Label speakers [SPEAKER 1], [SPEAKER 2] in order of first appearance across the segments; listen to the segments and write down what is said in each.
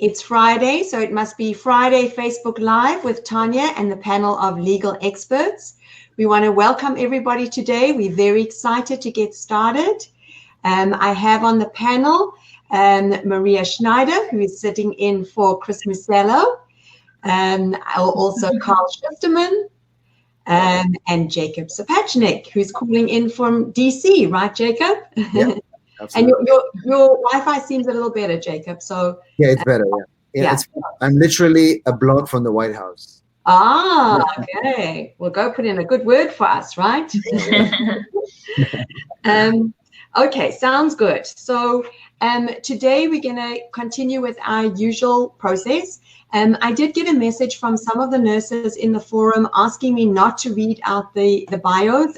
[SPEAKER 1] It's Friday, so it must be Friday Facebook Live with Tanya and the panel of legal experts. We want to welcome everybody today. We're very excited to get started. I have on the panel Maria Schneider, who is sitting in for Chris Musello, also Carl Schifterman, and Jacob Sapachnik, who's calling in from DC, right, Jacob?
[SPEAKER 2] Yeah.
[SPEAKER 1] And your Wi-Fi seems a little better, Jacob. So
[SPEAKER 2] yeah, it's better. Yeah. I'm literally a block from the White House.
[SPEAKER 1] Ah, okay. Well, go put in a good word for us, right? Okay, sounds good. So today we're going to continue with our usual process. I did get a message from some of the nurses in the forum asking me not to read out the bios.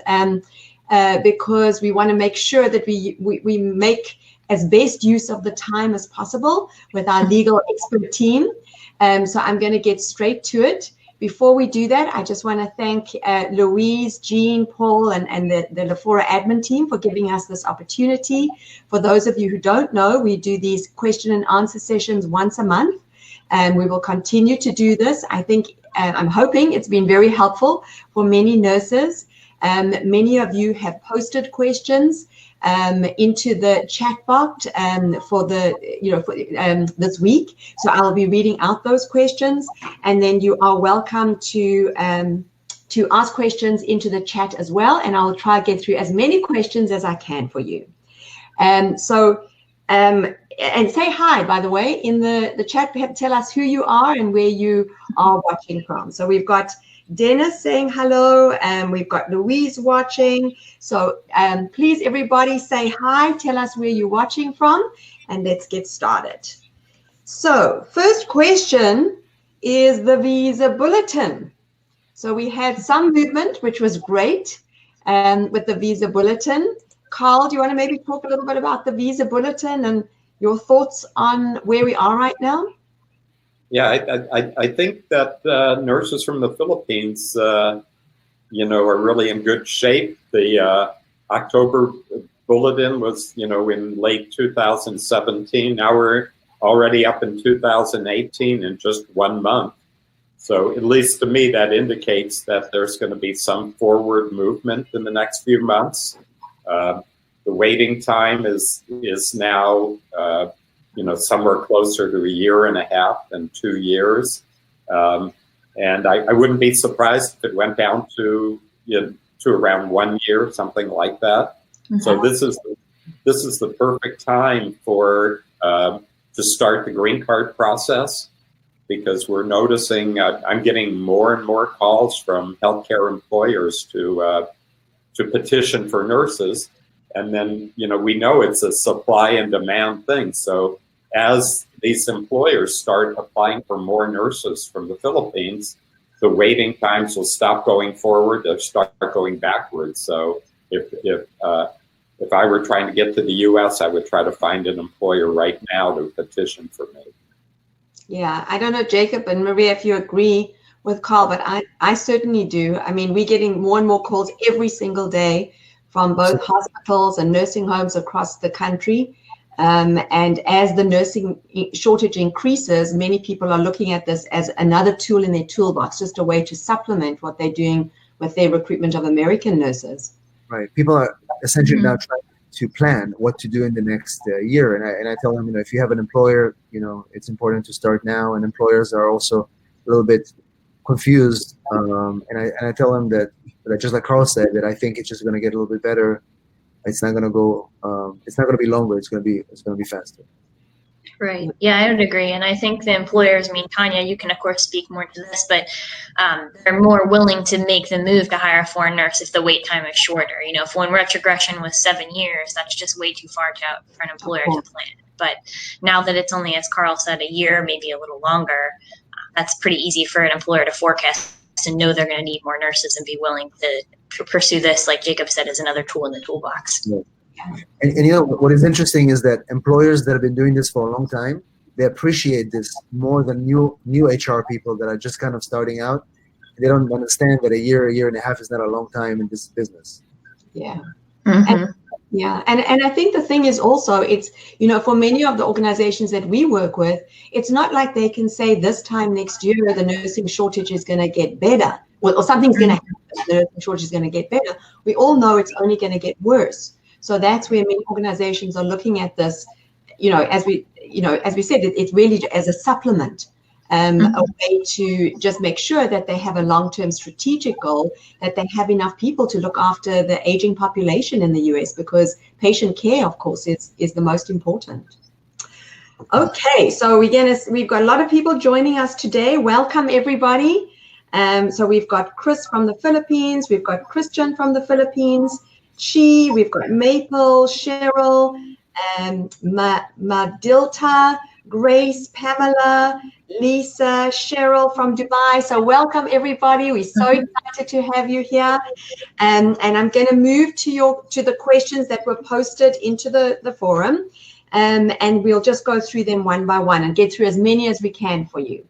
[SPEAKER 1] Because we want to make sure that we make as best use of the time as possible with our legal expert team. So I'm going to get straight to it. Before we do that, I just want to thank Louise, Jean, Paul, and the Lafora admin team for giving us this opportunity. For those of you who don't know, we do these question and answer sessions once a month, and we will continue to do this. I think, I'm hoping it's been very helpful for many nurses. Many of you have posted questions into the chat box for this week. So I'll be reading out those questions, and then you are welcome to ask questions into the chat as well. And I'll try to get through as many questions as I can for you. And say hi, by the way, in the chat. Tell us who you are and where you are watching from. So we've got Dennis saying hello, and we've got Louise watching. So please, everybody, say hi, tell us where you're watching from, and let's get started. So first question is the visa bulletin. So we had some movement, which was great, with the visa bulletin. Carl, do you want to maybe talk a little bit about the visa bulletin and your thoughts on where we are right now?
[SPEAKER 3] Yeah, I think that nurses from the Philippines, are really in good shape. The October bulletin was, in late 2017. Now we're already up in 2018 in just 1 month. So at least to me, that indicates that there's going to be some forward movement in the next few months. The waiting time is now somewhere closer to 1.5 years than 2 years. And I wouldn't be surprised if it went down to around 1 year, something like that. Mm-hmm. So this is the perfect time for to start the green card process, because we're noticing I'm getting more and more calls from healthcare employers to petition for nurses. And then, we know it's a supply and demand thing. So as these employers start applying for more nurses from the Philippines, the waiting times will stop going forward, they'll start going backwards. So if I were trying to get to the US, I would try to find an employer right now to petition for me.
[SPEAKER 1] Yeah, I don't know, Jacob and Maria, if you agree with Carl, but I certainly do. I mean, we're getting more and more calls every single day from both hospitals and nursing homes across the country. And as the nursing shortage increases, many people are looking at this as another tool in their toolbox, just a way to supplement what they're doing with their recruitment of American nurses.
[SPEAKER 2] Right. People are essentially now trying to plan what to do in the next year. And I tell them, if you have an employer, it's important to start now. And employers are also a little bit confused. And I tell them that just like Carl said, that I think it's just going to get a little bit better. It's not going to go. It's not going to be longer. It's going to be faster.
[SPEAKER 4] Right. Yeah, I would agree. And I think the employers, Tanya, you can of course speak more to this, but they're more willing to make the move to hire a foreign nurse if the wait time is shorter. If when retrogression was 7 years, that's just way too far out for an employer to plan. But now that it's only, as Carl said, a year, maybe a little longer, that's pretty easy for an employer to forecast and know they're going to need more nurses and be willing to pursue this, like Jacob said, as another tool in the toolbox.
[SPEAKER 2] Yeah. And what is interesting is that employers that have been doing this for a long time, they appreciate this more than new HR people that are just kind of starting out. They don't understand that a year and a half is not a long time in this business.
[SPEAKER 1] Yeah.
[SPEAKER 4] Mm-hmm.
[SPEAKER 1] Yeah, and I think the thing is also, it's, you know, for many of the organizations that we work with, it's not like they can say this time next year the nursing shortage is going to get better, or something's going to happen, the nursing shortage is going to get better. We all know it's only going to get worse. So that's where many organizations are looking at this, you know, as we said, it's really as a supplement. A way to just make sure that they have a long-term strategic goal, that they have enough people to look after the aging population in the US, because patient care, of course, is the most important. Okay, so we've got a lot of people joining us today. Welcome, everybody. So we've got Chris from the Philippines, we've got Christian from the Philippines, Chi, we've got Maple, Cheryl, Madilta, Grace, Pamela, Lisa, Cheryl from Dubai. So welcome, everybody. We're so excited to have you here. And I'm going to move to the questions that were posted into the forum. And we'll just go through them one by one and get through as many as we can for you.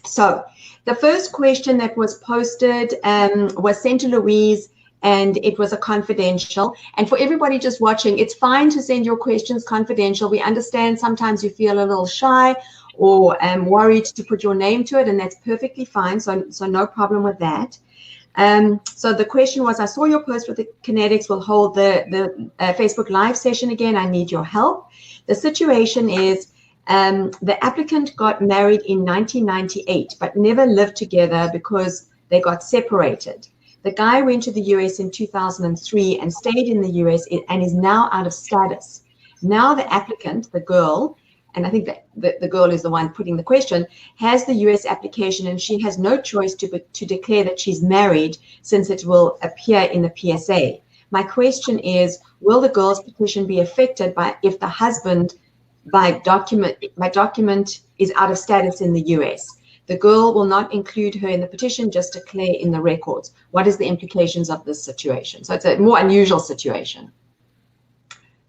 [SPEAKER 1] So the first question that was posted was sent to Louise, and it was a confidential. And for everybody just watching, it's fine to send your questions confidential. We understand sometimes you feel a little shy or worried to put your name to it, and that's perfectly fine. So no problem with that. So the question was, I saw your post with the Kinetics will hold the Facebook Live session again. I need your help. The situation is the applicant got married in 1998, but never lived together because they got separated. The guy went to the US in 2003 and stayed in the US and is now out of status. Now the applicant, the girl, and I think that the girl is the one putting the question, has the US application, and she has no choice to declare that she's married, since it will appear in the PSA. My question is, will the girl's petition be affected if the husband by document is out of status in the US? The girl will not include her in the petition, just declare in the records. What is the implications of this situation? So it's a more unusual situation.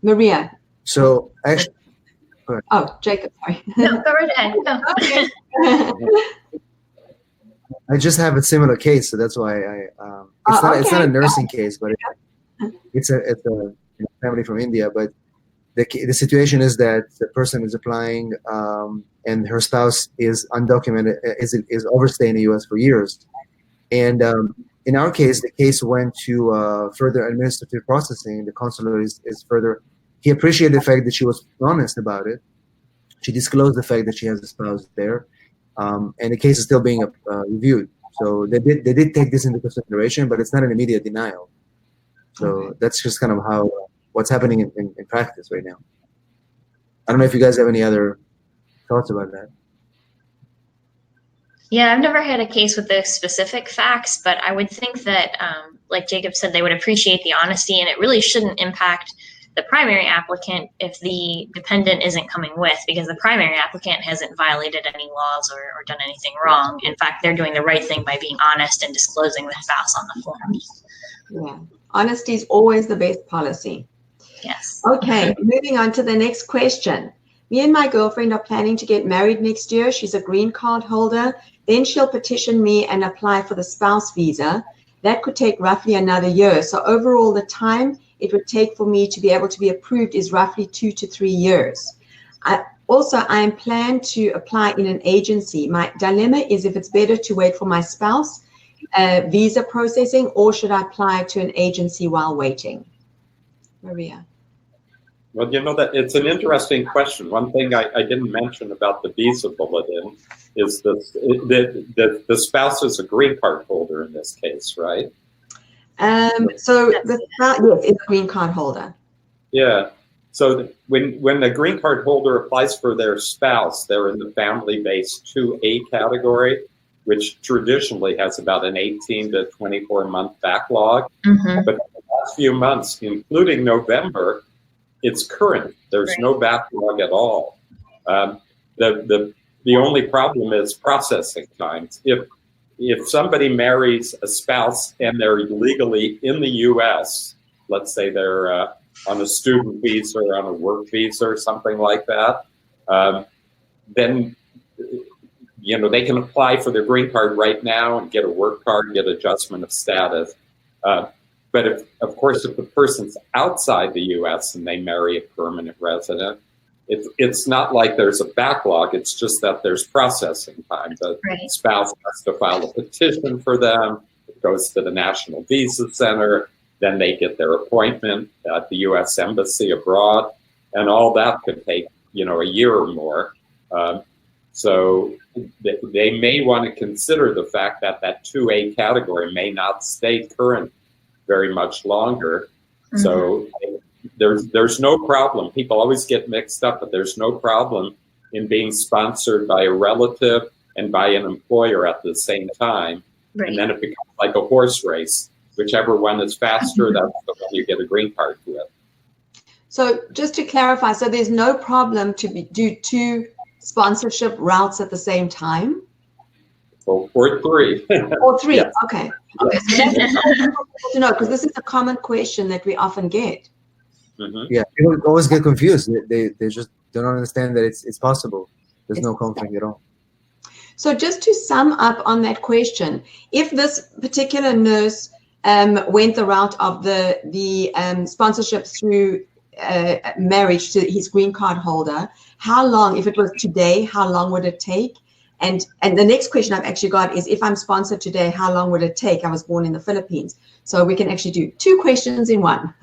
[SPEAKER 1] Maria.
[SPEAKER 2] So actually,
[SPEAKER 1] oh, Jacob, sorry.
[SPEAKER 4] No, go right ahead. No.
[SPEAKER 1] Okay.
[SPEAKER 2] I just have a similar case, so that's why it's not a nursing case, but it's a family from India. But the situation is that the person is applying, and her spouse is undocumented, is overstaying the U.S. for years. And in our case, the case went to further administrative processing. The consular is further. He appreciated the fact that she was honest about it. She disclosed the fact that she has a spouse there, and the case is still being reviewed. So they did take this into consideration, but it's not an immediate denial. So that's just kind of how what's happening in practice right now. I don't know if you guys have any other thoughts about that.
[SPEAKER 4] Yeah, I've never had a case with the specific facts, but I would think that, like Jacob said, they would appreciate the honesty, and it really shouldn't impact the primary applicant if the dependent isn't coming with, because the primary applicant hasn't violated any laws or done anything wrong. In fact, they're doing the right thing by being honest and disclosing the spouse on the forms.
[SPEAKER 1] Yeah, honesty is always the best policy.
[SPEAKER 4] Yes.
[SPEAKER 1] Okay, moving on to the next question. Me and my girlfriend are planning to get married next year. She's a green card holder. Then she'll petition me and apply for the spouse visa. That could take roughly another year. So overall, the time it would take for me to be able to be approved is roughly 2 to 3 years. I am planned to apply in an agency. My dilemma is if it's better to wait for my spouse visa processing, or should I apply to an agency while waiting? Maria.
[SPEAKER 3] Well, you know, that it's an interesting question. One thing I didn't mention about the visa bulletin is the spouse is a green card holder in this case, right?
[SPEAKER 1] So the spouse, yes, is a green card holder.
[SPEAKER 3] Yeah. So when the green card holder applies for their spouse, they're in the family-based 2A category, which traditionally has about an 18 to 24-month backlog. Mm-hmm. But in the last few months, including November, it's current. There's no backlog at all. The only problem is processing times. If somebody marries a spouse and they're legally in the U.S., let's say they're on a student visa or on a work visa or something like that, then they can apply for their green card right now and get a work card, get adjustment of status. But of course, if the person's outside the U.S. and they marry a permanent resident, it's not like there's a backlog. It's just that there's processing time. The spouse has to file a petition for them. It goes to the National Visa Center. Then they get their appointment at the U.S. Embassy abroad, and all that could take, a year or more. So they may want to consider the fact that that 2A category may not stay current very much longer. Mm-hmm. So there's no problem. People always get mixed up, but there's no problem in being sponsored by a relative and by an employer at the same time. Right. And then it becomes like a horse race. Whichever one is faster, that's the one you get a green card with.
[SPEAKER 1] So just to clarify, so there's no problem to do 2 sponsorship routes at the same time?
[SPEAKER 3] Or 3.
[SPEAKER 1] Or 3,
[SPEAKER 3] yes.
[SPEAKER 1] Okay. Okay, so that's important to know, because this is a common question that we often get.
[SPEAKER 2] Mm-hmm. Yeah, people always get confused. They just don't understand that it's possible. There's no conflict at all.
[SPEAKER 1] So just to sum up on that question, if this particular nurse went the route of the sponsorship through marriage to his green card holder, how long, if it was today, how long would it take? And the next question I've actually got is, if I'm sponsored today, how long would it take? I was born in the Philippines. So we can actually do 2 questions in one.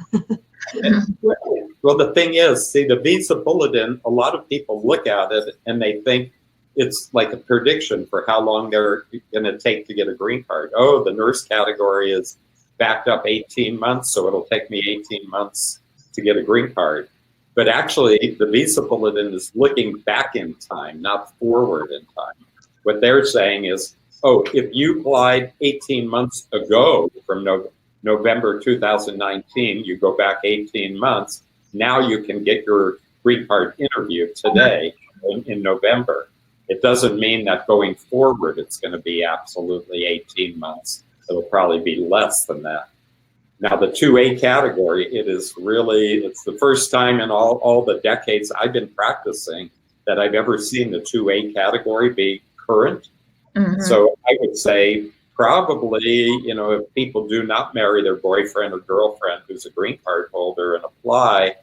[SPEAKER 3] Well, the thing is, see, the visa bulletin, a lot of people look at it and they think it's like a prediction for how long they're going to take to get a green card. Oh, the nurse category is backed up 18 months, so it'll take me 18 months to get a green card. But actually, the visa bulletin is looking back in time, not forward in time. What they're saying is, oh, if you applied 18 months ago from November 2019, you go back 18 months, now you can get your green card interview today in November. It doesn't mean that going forward it's going to be absolutely 18 months. It'll probably be less than that. Now, the 2A category, it's the first time in all the decades I've been practicing that I've ever seen the 2A category be current. Mm-hmm. So I would say probably, if people do not marry their boyfriend or girlfriend who's a green card holder and apply,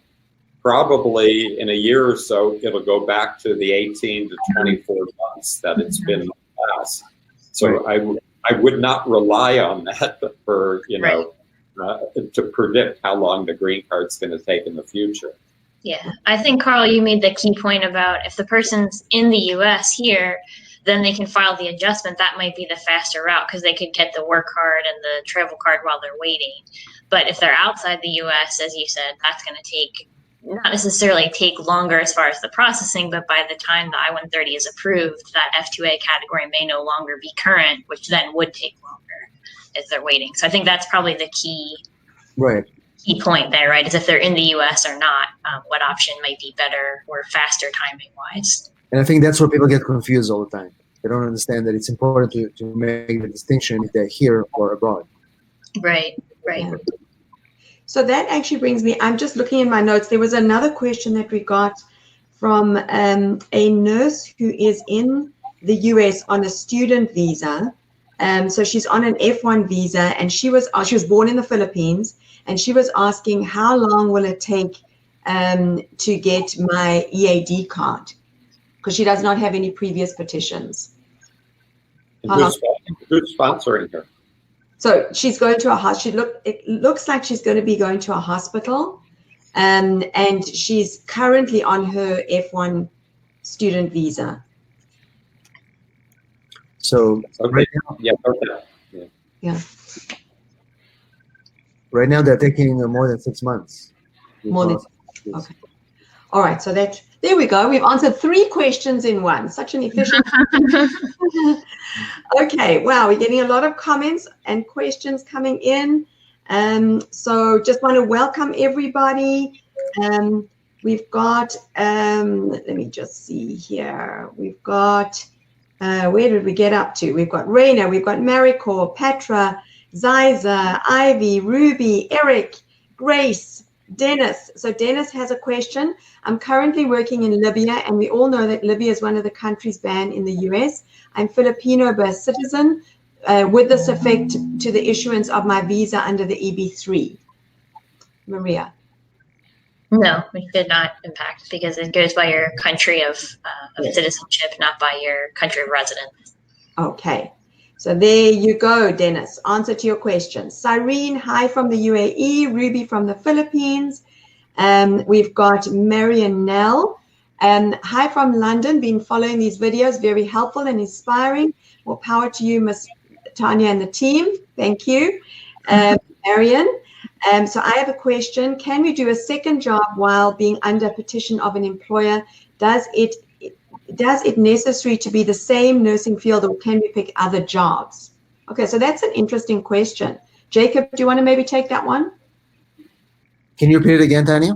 [SPEAKER 3] probably in a year or so, it'll go back to the 18 to 24 months that it's been in the past. So I would not rely on that for, to predict how long the green card's going to take in the future.
[SPEAKER 4] Yeah, I think, Carl, you made the key point about if the person's in the U.S. here, then they can file the adjustment. That might be the faster route because they could get the work card and the travel card while they're waiting. But if they're outside the U.S., as you said, that's going to not necessarily take longer as far as the processing, but by the time the I-130 is approved, that F2A category may no longer be current, which then would take longer as they're waiting. So I think that's probably the key point there, right? Is if they're in the U.S. or not, what option might be better or faster timing-wise.
[SPEAKER 2] And I think that's where people get confused all the time. They don't understand that it's important to make the distinction if they're here or abroad.
[SPEAKER 4] Right.
[SPEAKER 1] Yeah. So that actually brings me, I'm just looking in my notes. There was another question that we got from a nurse who is in the US on a student visa. So she's on an F1 visa, and she was born in the Philippines, and she was asking, how long will it take to get my EAD card? Because she does not have any previous petitions.
[SPEAKER 3] Who's sponsoring her?
[SPEAKER 1] So she's going to a hospital. It looks like she's going to be going to a hospital, and she's currently on her F1 student visa.
[SPEAKER 2] So right now,
[SPEAKER 1] yeah.
[SPEAKER 2] Right now they're taking more than 6 months.
[SPEAKER 1] More than 6 months. Okay. All right. So there we go. We've answered 3 questions in one. Such an efficient. Okay. Wow. We're getting a lot of comments and questions coming in. So just want to welcome everybody. We've got, let me just see here. We've got, where did we get up to? We've got Raina, we've got Maricor, Petra, Ziza, Ivy, Ruby, Eric, Grace, Dennis. So Dennis has a question. I'm currently working in Libya, and we all know that Libya is one of the countries banned in the US. I'm Filipino birth citizen. would this affect to the issuance of my visa under the EB3? Maria?
[SPEAKER 4] No, it did not impact because it goes by your country of citizenship, not by your country of residence.
[SPEAKER 1] Okay. So there you go, Dennis. Answer to your question. Cyrene, hi from the UAE. Ruby from the Philippines. We've got Marion Nell. Hi from London. Been following these videos. Very helpful and inspiring. More power to you, Miss Tanya and the team. Thank you. Marion. So I have a question. Can we do a second job while being under petition of an employer? Does it necessary to be the same nursing field, or can we pick other jobs? Okay, so that's an interesting question. Jacob, do you want to maybe take that one?
[SPEAKER 2] Can you repeat it again, Tanya?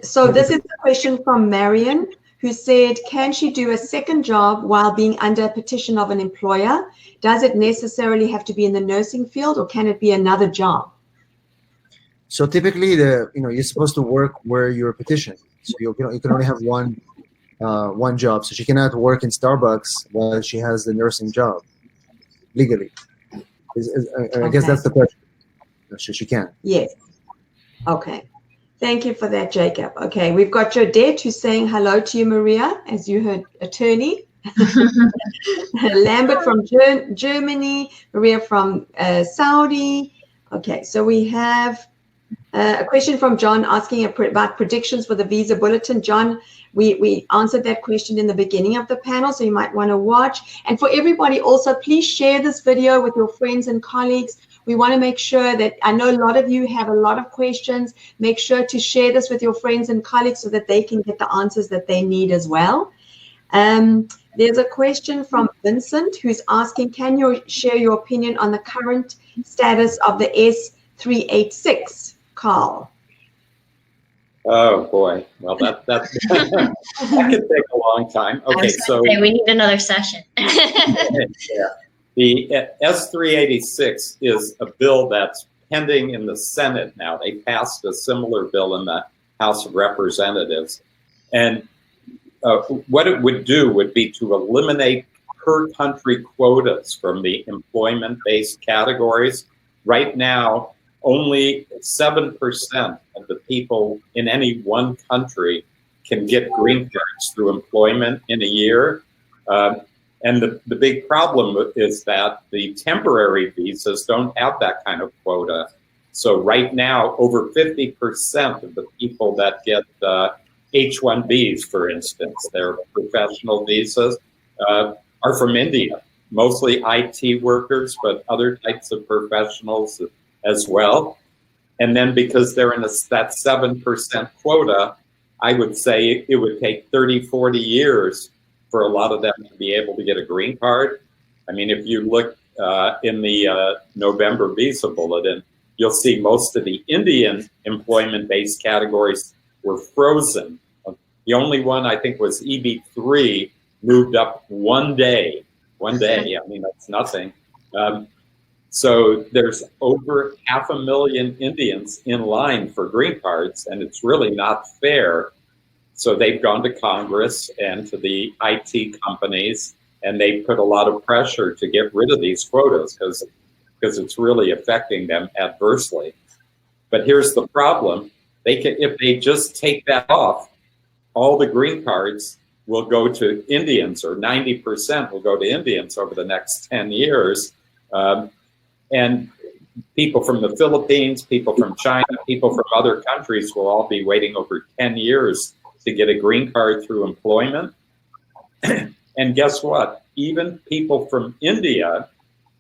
[SPEAKER 1] So this is a question from Marion, who said, can she do a second job while being under a petition of an employer? Does it necessarily have to be in the nursing field, or can it be another job?
[SPEAKER 2] So typically, you're supposed to work where you're petitioned. So you can only have one job. So she cannot work in Starbucks while she has the nursing job legally. I guess that's the question. She can.
[SPEAKER 1] Yes. Okay. Thank you for that, Jacob. Okay, we've got Jodette who's saying hello to you, Maria, as you heard attorney. Lambert from Germany, Maria from Saudi. Okay, so we have a question from John asking about predictions for the visa bulletin. John, we answered that question in the beginning of the panel, so you might want to watch. And for everybody also, please share this video with your friends and colleagues. We want to make sure that, I know a lot of you have a lot of questions. Make sure to share this with your friends and colleagues so that they can get the answers that they need as well. There's a question from Vincent who's asking, can you share your opinion on the current status of the S386, Carl?
[SPEAKER 3] Oh boy, well that that could take a long time. Okay, so
[SPEAKER 4] we need another session.
[SPEAKER 3] yeah. The S386 is a bill that's pending in the Senate now. They passed a similar bill in the House of Representatives. And what it would do would be to eliminate per country quotas from the employment-based categories. Right now, only 7% of the people in any one country can get green cards through employment in a year. And the big problem is that the temporary visas don't have that kind of quota. So right now, over 50% of the people that get H-1Bs, for instance, their professional visas, are from India, mostly IT workers, but other types of professionals as well. And then because they're in that 7% quota, I would say it would take 30, 40 years for a lot of them to be able to get a green card. I mean, if you look in the November visa bulletin, you'll see most of the Indian employment-based categories were frozen. The only one I think was EB3 moved up one day. I mean, that's nothing. So there's over 500,000 Indians in line for green cards, and it's really not fair. So they've gone to Congress and to the IT companies, and they put a lot of pressure to get rid of these quotas because it's really affecting them adversely. But here's the problem. If they just take that off, all the green cards will go to Indians, or 90% will go to Indians over the next 10 years. And people from the Philippines, people from China, people from other countries will all be waiting over 10 years to get a green card through employment. And guess what? Even people from India,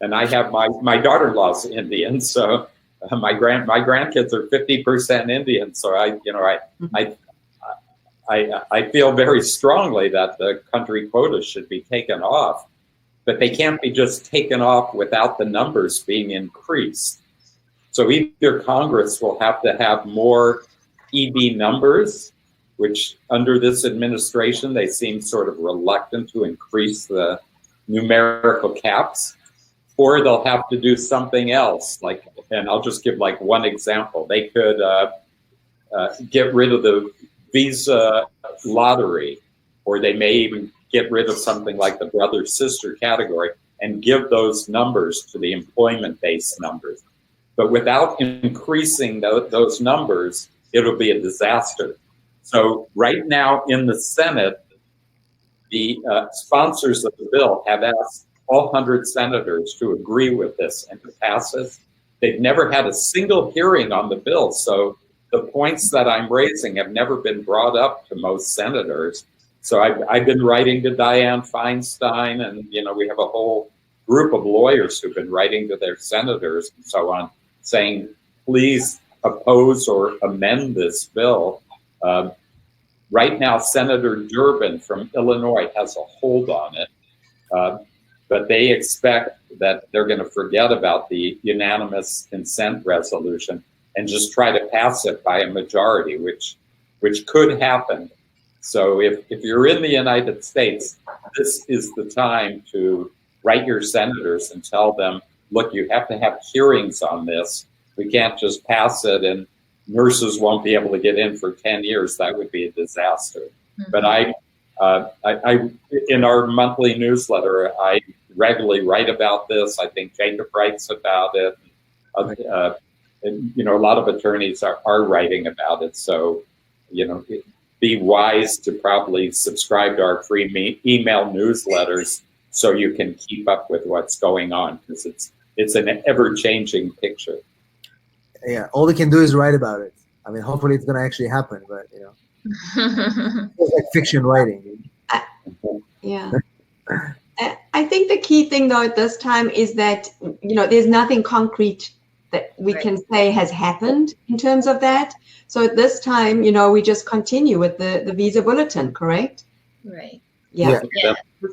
[SPEAKER 3] and I have my daughter-in-law's Indian, so my grandkids are 50% Indian. So I feel very strongly that the country quotas should be taken off, but they can't be just taken off without the numbers being increased. So either Congress will have to have more EB numbers, which under this administration, they seem sort of reluctant to increase the numerical caps, or they'll have to do something else. And I'll just give one example. They could get rid of the visa lottery, or they may even get rid of something like the brother-sister category. and give those numbers to the employment-based numbers. But without increasing those numbers, it'll be a disaster. So right now in the Senate, the sponsors of the bill have asked all 100 senators to agree with this and to pass it. They've never had a single hearing on the bill, so the points that I'm raising have never been brought up to most senators. So I've been writing to Dianne Feinstein, and we have a whole group of lawyers who've been writing to their senators and so on, saying, please oppose or amend this bill. Right now, Senator Durbin from Illinois has a hold on it, but they expect that they're going to forget about the unanimous consent resolution and just try to pass it by a majority, which could happen. So if you're in the United States, this is the time to write your senators and tell them, look, you have to have hearings on this. We can't just pass it and nurses won't be able to get in for 10 years. That would be a disaster. Mm-hmm. But I in our monthly newsletter, I regularly write about this. I think Jacob writes about it. And, a lot of attorneys are writing about it. So, be wise to probably subscribe to our free email newsletters so you can keep up with what's going on, because it's an ever-changing picture.
[SPEAKER 2] Yeah, all we can do is write about it. I mean, hopefully it's going to actually happen, but it's like fiction writing.
[SPEAKER 1] Yeah. I think the key thing though at this time is that, there's nothing concrete that we can say has happened in terms of that. So at this time, we just continue with the visa bulletin, correct?
[SPEAKER 4] Right.
[SPEAKER 1] Yeah.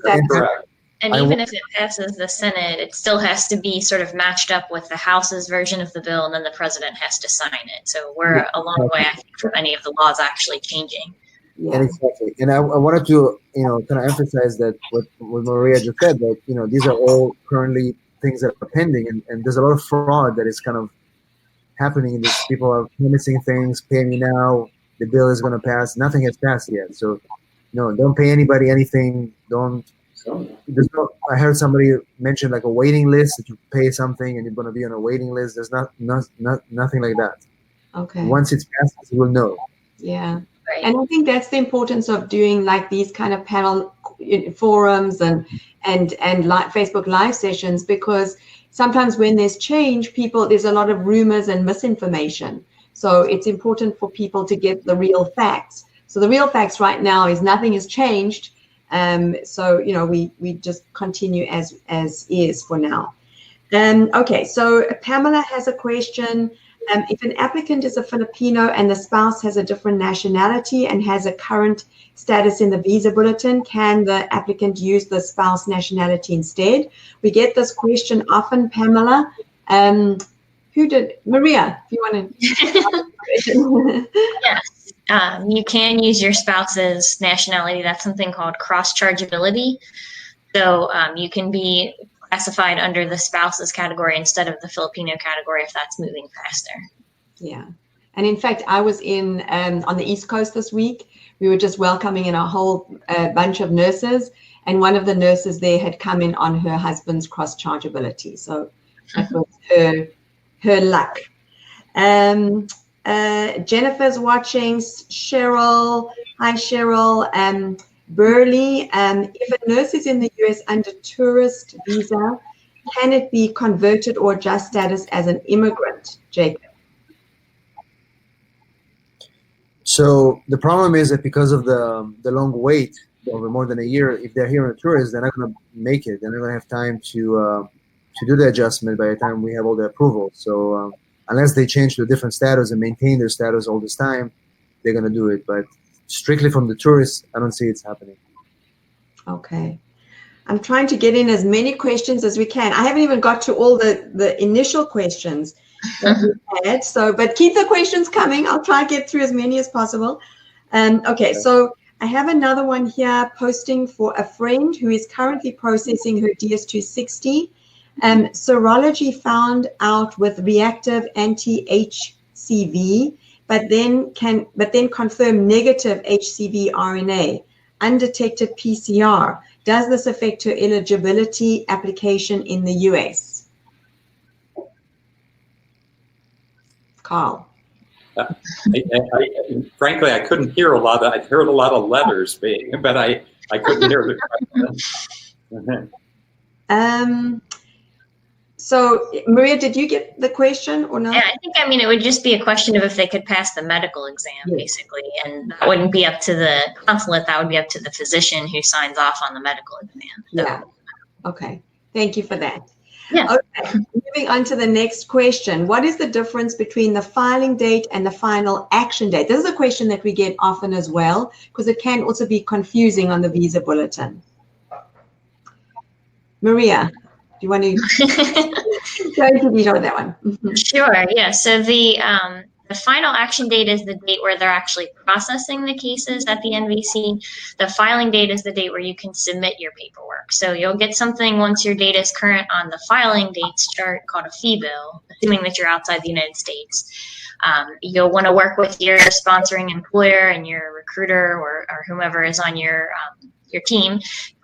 [SPEAKER 3] That's correct.
[SPEAKER 4] And even if it passes the Senate, it still has to be sort of matched up with the House's version of the bill, and then the president has to sign it. So we're a long way, I think, from any of the laws actually changing.
[SPEAKER 2] Yeah. And exactly. And I wanted to, kind of emphasize that what Maria just said, that, these are all currently things that are pending, and there's a lot of fraud that is kind of happening. These people are promising things, pay me now, the bill is going to pass. Nothing has passed yet. So, don't pay anybody anything. I heard somebody mention like a waiting list, that you pay something and you're going to be on a waiting list. There's nothing like that.
[SPEAKER 1] Okay.
[SPEAKER 2] Once it's passed, you will know.
[SPEAKER 1] Yeah. Right. And I think that's the importance of doing like these kind of panel forums and Facebook Live sessions, because sometimes when there's change, there's a lot of rumors and misinformation. So it's important for people to get the real facts. So the real facts right now is nothing has changed. So, we just continue as is for now. Okay, so Pamela has a question. If an applicant is a Filipino and the spouse has a different nationality and has a current status in the visa bulletin, can the applicant use the spouse nationality instead? We get this question often, Pamela. Maria, if you want to.
[SPEAKER 4] Yes. You can use your spouse's nationality. That's something called cross-chargeability. So you can be classified under the spouse's category instead of the Filipino category if that's moving faster.
[SPEAKER 1] Yeah. And in fact, I was in on the East Coast this week. We were just welcoming in a whole bunch of nurses, and one of the nurses there had come in on her husband's cross-chargeability. So that was her luck. Jennifer's watching. Cheryl, hi Cheryl. Burley, if a nurse is in the US under tourist visa, can it be converted or adjust status as an immigrant, Jacob?
[SPEAKER 2] So the problem is that because of the long wait over more than a year, if they're here on a tourist, they're not going to make it. They're not going to have time to do the adjustment by the time we have all the approvals. So unless they change to a different status and maintain their status all this time, they're going to do it. But strictly from the tourists, I don't see it's happening.
[SPEAKER 1] Okay. I'm trying to get in as many questions as we can. I haven't even got to all the initial questions that we had. So, but keep the questions coming. I'll try to get through as many as possible. Okay, so I have another one here posting for a friend who is currently processing her DS-260. Serology found out with reactive anti-HCV, but then confirm negative HCV RNA, undetected PCR. Does this affect her eligibility application in the US? Carl.
[SPEAKER 3] Frankly, I couldn't hear a lot. I heard a lot of letters being, but I couldn't hear the question.
[SPEAKER 1] So, Maria, did you get the question or not?
[SPEAKER 4] Yeah, I think, it would just be a question of if they could pass the medical exam, basically. And that wouldn't be up to the consulate. That would be up to the physician who signs off on the medical exam. So.
[SPEAKER 1] Yeah. Okay. Thank you for that.
[SPEAKER 4] Yeah.
[SPEAKER 1] Okay. Moving on to the next question. What is the difference between the filing date and the final action date? This is a question that we get often as well, because it can also be confusing on the visa bulletin. Maria, do you want to go into detail with that one?
[SPEAKER 4] Sure. Yeah. So the final action date is the date where they're actually processing the cases at the NVC. The filing date is the date where you can submit your paperwork. So you'll get something once your data is current on the filing dates chart called a fee bill, assuming that you're outside the United States. You'll want to work with your sponsoring employer and your recruiter or whomever is on your team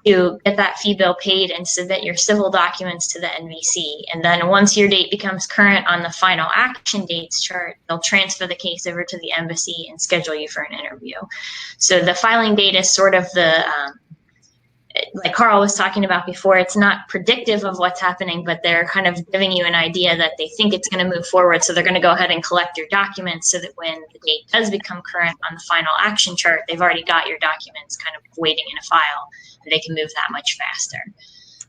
[SPEAKER 4] to get that fee bill paid and submit your civil documents to the NVC. And then once your date becomes current on the final action dates chart, they'll transfer the case over to the embassy and schedule you for an interview. So the filing date is sort of the, like Carl was talking about before, it's not predictive of what's happening, but they're kind of giving you an idea that they think it's going to move forward. So they're going to go ahead and collect your documents so that when the date does become current on the final action chart, they've already got your documents kind of waiting in a file, and they can move that much faster.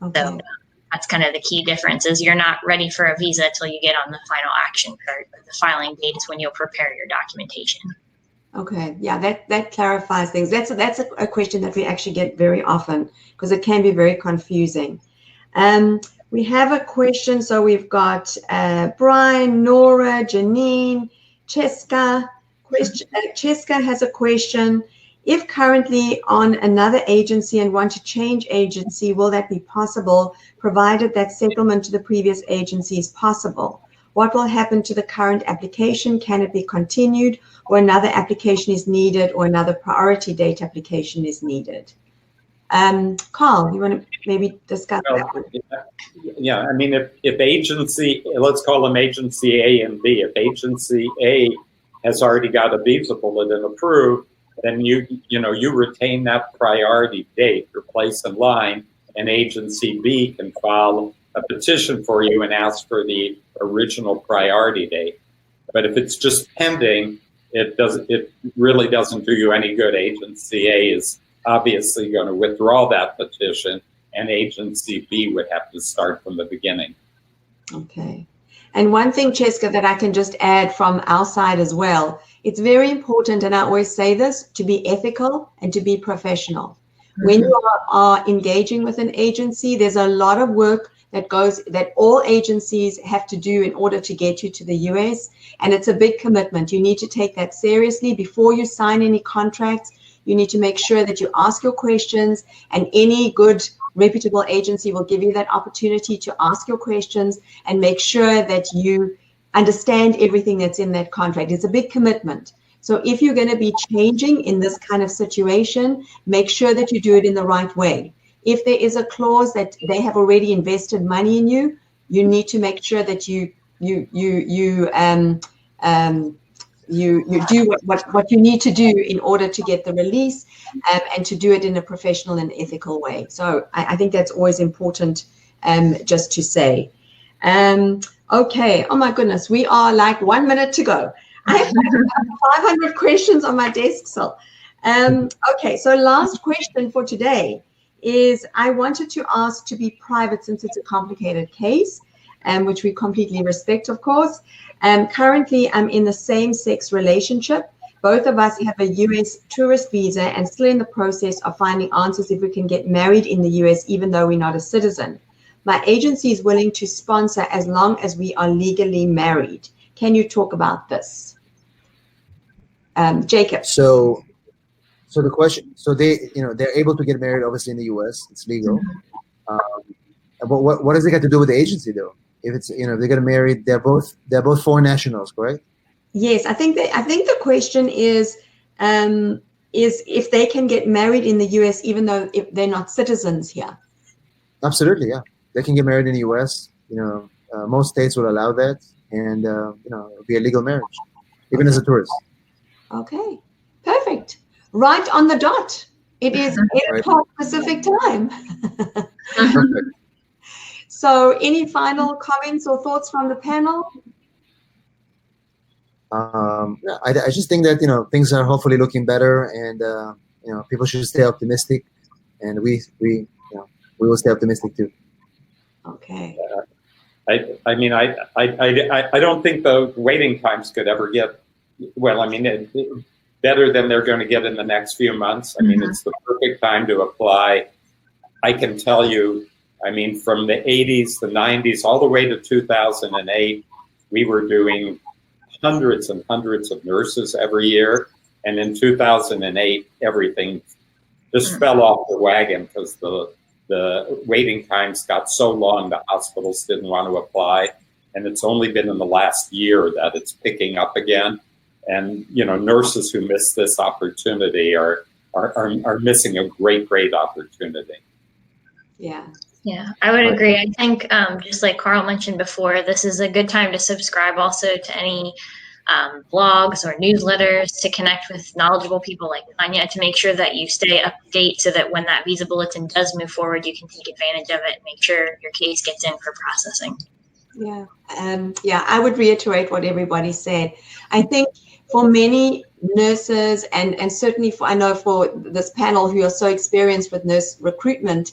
[SPEAKER 4] Okay. So that's kind of the key difference is you're not ready for a visa until you get on the final action chart, but the filing date is when you'll prepare your documentation.
[SPEAKER 1] Okay, yeah, that clarifies things. That's a question that we actually get very often because it can be very confusing. We have a question. So we've got Brian, Nora, Janine, Cheska. Cheska has a question. If currently on another agency and want to change agency, will that be possible, provided that settlement to the previous agency is possible? What will happen to the current application? Can it be continued, or another application is needed, or another priority date application is needed? Carl, you want to maybe discuss that one?
[SPEAKER 3] Yeah, I mean, if agency, let's call them agency A and B. If agency A has already got a visa bulletin approved, then you retain that priority date, your place in line, and agency B can file a petition for you and ask for the original priority date. But if it's just pending, it really doesn't do you any good. Agency A is obviously going to withdraw that petition, and agency B would have to start from the beginning.
[SPEAKER 1] Okay. And one thing, Cheska, that I can just add from our side as well, it's very important, and I always say this, to be ethical and to be professional. Mm-hmm. When you are engaging with an agency, there's a lot of work that all agencies have to do in order to get you to the US. And it's a big commitment. You need to take that seriously. Before you sign any contracts, you need to make sure that you ask your questions, and any good reputable agency will give you that opportunity to ask your questions and make sure that you understand everything that's in that contract. It's a big commitment. So if you're going to be changing in this kind of situation, make sure that you do it in the right way. If there is a clause that they have already invested money in you, you need to make sure that you do what you need to do in order to get the release, and to do it in a professional and ethical way. So I think that's always important, just to say. Okay. Oh my goodness, we are like 1 minute to go. I have 500 questions on my desk still. Okay, so last question for today is I wanted to ask to be private since it's a complicated case, which we completely respect, of course. Currently, I'm in the same-sex relationship. Both of us have a US tourist visa and still in the process of finding answers if we can get married in the US, even though we're not a citizen. My agency is willing to sponsor as long as we are legally married. Can you talk about this? Jacob.
[SPEAKER 2] So the question, so they're able to get married, obviously in the U.S. It's legal. But what does it got to do with the agency, though? If it's they're gonna marry, they're both foreign nationals, correct?
[SPEAKER 1] Yes, I think the question is, is if they can get married in the US, even though if they're not citizens here.
[SPEAKER 2] Absolutely, yeah. They can get married in the U.S. Most states will allow that, and it'll be a legal marriage, even as a tourist.
[SPEAKER 1] Okay, perfect. Right on the dot. It is 8 o'clock Pacific time.
[SPEAKER 2] Perfect.
[SPEAKER 1] So, any final comments or thoughts from the panel?
[SPEAKER 2] I just think that things are hopefully looking better, and people should stay optimistic, and we will stay optimistic too.
[SPEAKER 1] Okay.
[SPEAKER 3] I mean, I don't think the waiting times could ever get, well, I mean, better than they're going to get in the next few months. I mean, it's the perfect time to apply. I can tell you, I mean, from the 80s, the 90s, all the way to 2008, we were doing hundreds and hundreds of nurses every year. And in 2008, everything just fell off the wagon because the waiting times got so long, the hospitals didn't want to apply. And it's only been in the last year that it's picking up again. And, nurses who miss this opportunity are missing a great opportunity.
[SPEAKER 1] Yeah.
[SPEAKER 4] Yeah, I would agree. I think just like Carl mentioned before, this is a good time to subscribe also to any blogs or newsletters to connect with knowledgeable people like Tanya to make sure that you stay up to date so that when that visa bulletin does move forward, you can take advantage of it and make sure your case gets in for processing.
[SPEAKER 1] Yeah. I would reiterate what everybody said. I think for many nurses and certainly I know for this panel who are so experienced with nurse recruitment,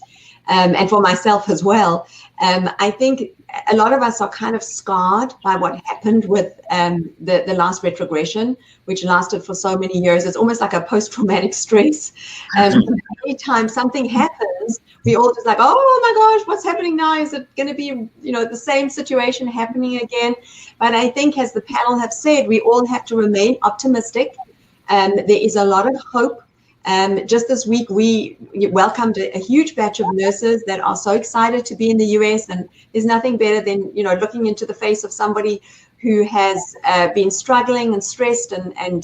[SPEAKER 1] and for myself as well, I think a lot of us are kind of scarred by what happened with the last retrogression, which lasted for so many years. It's almost like a post-traumatic stress. Anytime something happens, we all just like, oh my gosh, what's happening now? Is it going to be, the same situation happening again? But I think, as the panel have said, we all have to remain optimistic. There is a lot of hope. Just this week, we welcomed a huge batch of nurses that are so excited to be in the US, and there's nothing better than looking into the face of somebody who has been struggling and stressed and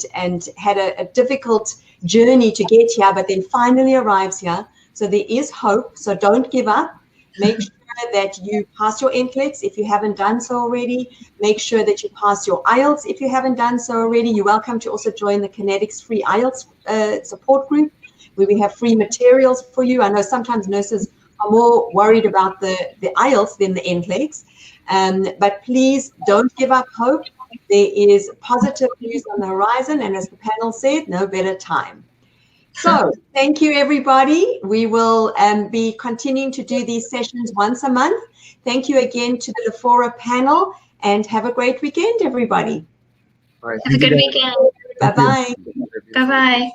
[SPEAKER 1] had a difficult journey to get here, but then finally arrives here. So there is hope. So don't give up. Make sure that you pass your NCLEX if you haven't done so already. Make sure that you pass your IELTS if you haven't done so already. You're welcome to also join the Kinetics free IELTS support group, where we have free materials for you. I know sometimes nurses are more worried about the IELTS than the NCLEX, but please don't give up hope. There is positive news on the horizon, and as the panel said, no better time. So thank you, everybody. We will be continuing to do these sessions once a month. Thank you again to the Lafora panel, and have a great weekend, everybody.
[SPEAKER 2] All right.
[SPEAKER 4] Have a good weekend.
[SPEAKER 1] Bye-bye.
[SPEAKER 4] Bye-bye.